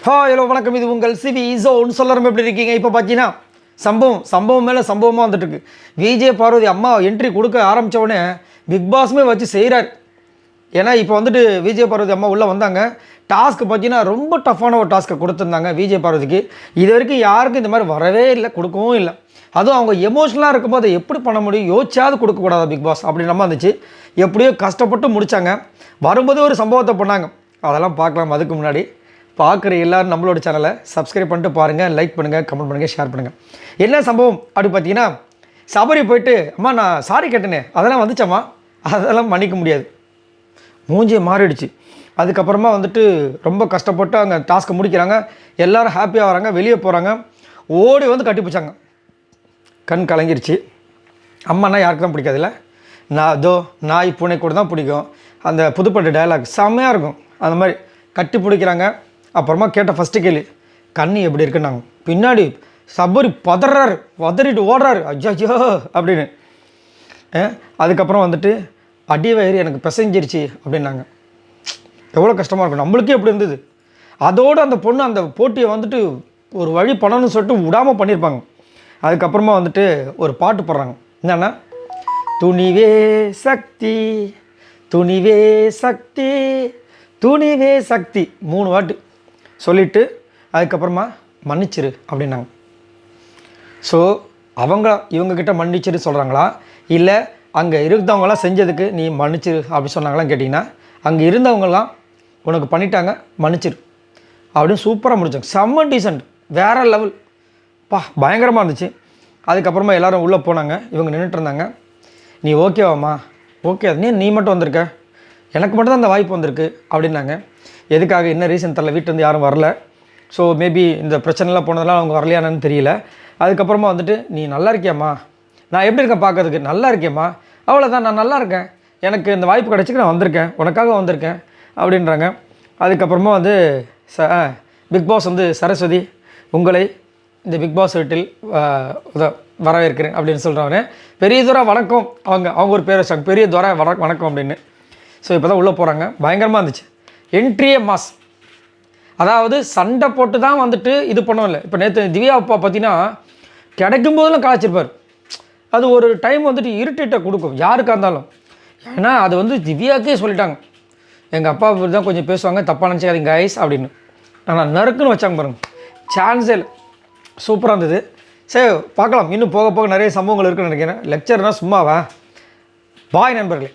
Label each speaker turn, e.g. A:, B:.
A: Hello வணக்கம். இது உங்கள் சிவி ஜோன். சொல்லணும் எப்படி இருக்கீங்க? இப்போ பார்த்தீங்கன்னா சம்பவம் மேலே சம்பவமாக வந்துட்டுருக்கு. விஜய் பார்வதி அம்மா என்ட்ரி கொடுக்க ஆரம்பித்த உடனே பிக் பாஸுமே வச்சு செய்கிறார். ஏன்னா இப்போ வந்துட்டு விஜய் பார்வதி அம்மா உள்ளே வந்தாங்க. டாஸ்க்கு பார்த்தீங்கன்னா ரொம்ப டஃப்பான ஒரு டாஸ்க்கை கொடுத்துருந்தாங்க விஜய் பார்வதிக்கு. இது வரைக்கும் யாருக்கும் இந்த மாதிரி வரவே இல்லை, கொடுக்கவும் இல்லை. அதுவும் அவங்க எமோஷ்னலாக இருக்கும்போது அதை எப்படி பண்ண முடியும், யோசிச்சாவது கொடுக்கக்கூடாது பிக் பாஸ் அப்படின்னு நம்ம இருந்துச்சு. எப்படியோ கஷ்டப்பட்டு முடித்தாங்க. வரும்போது ஒரு சம்பவத்தை பண்ணாங்க, அதெல்லாம் பார்க்கலாம். அதுக்கு முன்னாடி பார்க்குற எல்லோரும் நம்மளோட சேனலை சப்ஸ்கிரைப் பண்ணிட்டு பாருங்கள், லைக் பண்ணுங்கள், கமெண்ட் பண்ணுங்கள், ஷேர் பண்ணுங்கள். என்ன சம்பவம் அப்படி பார்த்தீங்கன்னா, சபரி போயிட்டு அம்மா நான் சாரி கேட்டேனே அதெல்லாம் வந்துச்சம்மா, அதெல்லாம் மன்னிக்க முடியாது, மூஞ்சியை மாறிடுச்சு. அதுக்கப்புறமா வந்துட்டு ரொம்ப கஷ்டப்பட்டு அங்கே டாஸ்க்கை முடிக்கிறாங்க. எல்லோரும் ஹாப்பியாக வராங்க, வெளியே போகிறாங்க. ஓடி வந்து கட்டி பிடிச்சாங்க. கண் கலங்கிருச்சு. அம்மானா யாருக்கு தான் பிடிக்காதுல்ல. நாய் பூனை கூட தான் பிடிக்கும். அந்த புதுப்பட்டு டயலாக் செம்மையாக இருக்கும். அந்த மாதிரி கட்டி பிடிக்கிறாங்க. அப்புறமா கேட்ட ஃபஸ்ட்டு கேள்வி, கண்ணி எப்படி இருக்குன்னாங்க. பின்னாடி சபரி பதறாரு, பதறிட்டு ஓடுறாரு, ஐயோ அப்படின்னு. அதுக்கப்புறம் வந்துட்டு அடி வயிறு எனக்கு பிசைஞ்சிருச்சு அப்படின்னாங்க. எவ்வளோ கஷ்டமாக இருக்கும், நம்மளுக்கே எப்படி இருந்தது. அதோடு அந்த பொண்ணு அந்த போட்டியை வந்துட்டு ஒரு வழி பண்ணணும்னு சொல்லிட்டு விடாமல் பண்ணியிருப்பாங்க. அதுக்கப்புறமா வந்துட்டு ஒரு பாட்டு போடுறாங்க. என்னென்னா, துணிவே சக்தி துணிவே சக்தி துணிவே சக்தி 3 வாட்டு சொல்லிவிட்டு அதுக்கப்புறமா மன்னிச்சிரு அப்படின்னாங்க. ஸோ இவங்கக்கிட்ட மன்னிச்சிரு சொல்கிறாங்களா, இல்லை அங்கே இருந்தவங்களாம் செஞ்சதுக்கு நீ மன்னிச்சிரு அப்படி சொன்னாங்களான்னு கேட்டிங்கன்னா, அங்கே இருந்தவங்களாம் உனக்கு பண்ணிட்டாங்க, மன்னிச்சிரு அப்படின்னு சூப்பராக முடிச்சாங்க. செம்ம டீசெண்ட், வேறு லெவல் பயங்கரமாக இருந்துச்சு. அதுக்கப்புறமா எல்லோரும் உள்ளே போனாங்க. இவங்க நின்றுட்டு இருந்தாங்க. நீ ஓகேவாம்மா? ஓகே, நீ மட்டும் வந்திருக்க, எனக்கு மட்டும் தான் அந்த வாய்ப்பு வந்திருக்கு அப்படின்னாங்க. எதுக்காக, என்ன ரீசன் தெரில, வீட்டிலேருந்து யாரும் வரல. ஸோ மேபி இந்த பிரச்சனைலாம் போனதெல்லாம் அவங்க வரலையானு தெரியல. அதுக்கப்புறமா வந்துட்டு நீ நல்லா இருக்கியாம்மா, நான் எப்படி இருக்கேன் பார்க்கறதுக்கு, நல்லா இருக்கேம்மா, அவ்வளோதான், நான் நல்லா இருக்கேன், எனக்கு இந்த வாய்ப்பு கிடச்சிக்கு நான் வந்திருக்கேன், உனக்காக வந்திருக்கேன் அப்படின்றாங்க. அதுக்கப்புறமா வந்து பிக் பாஸ் வந்து சரஸ்வதி உங்களை இந்த பிக் பாஸ் வீட்டில் வரவேற்கிறேன் அப்படின்னு சொல்கிறவனே, பெரிய துரை வணக்கம், அவங்க ஒரு பேர் வச்சாங்க, பெரிய துரை வணக்கம் அப்படின்னு. ஸோ இப்போ தான் உள்ளே போகிறாங்க. பயங்கரமாக இருந்துச்சு. என்ட்ரியே மாஸ். அதாவது சண்டை போட்டு தான் வந்துட்டு இது பண்ணவும் இல்லை. இப்போ நேற்று திவ்யா அப்பா பார்த்தீங்கன்னா கிடைக்கும் போதெல்லாம் கலாச்சிருப்பார். அது ஒரு டைம் வந்துட்டு இரிட்டேட்டை கொடுக்கும் யாருக்காக இருந்தாலும். ஏன்னா அது வந்து திவ்யாக்கே சொல்லிட்டாங்க, எங்கள் அப்பா தான் கொஞ்சம் பேசுவாங்க, தப்பாக நினச்சிக்காதீங்க கைஸ் அப்படின்னு. ஆனால் நறுக்குன்னு வச்சாங்க பாருங்கள், சான்ஸே இல்லை. சூப்பராக இருந்தது. சரி பார்க்கலாம், இன்னும் போக போக நிறைய சம்பவங்கள் இருக்குன்னு நினைக்கிறேன். லெக்சர்னால் சும்மாவா? பாய் நண்பர்களே.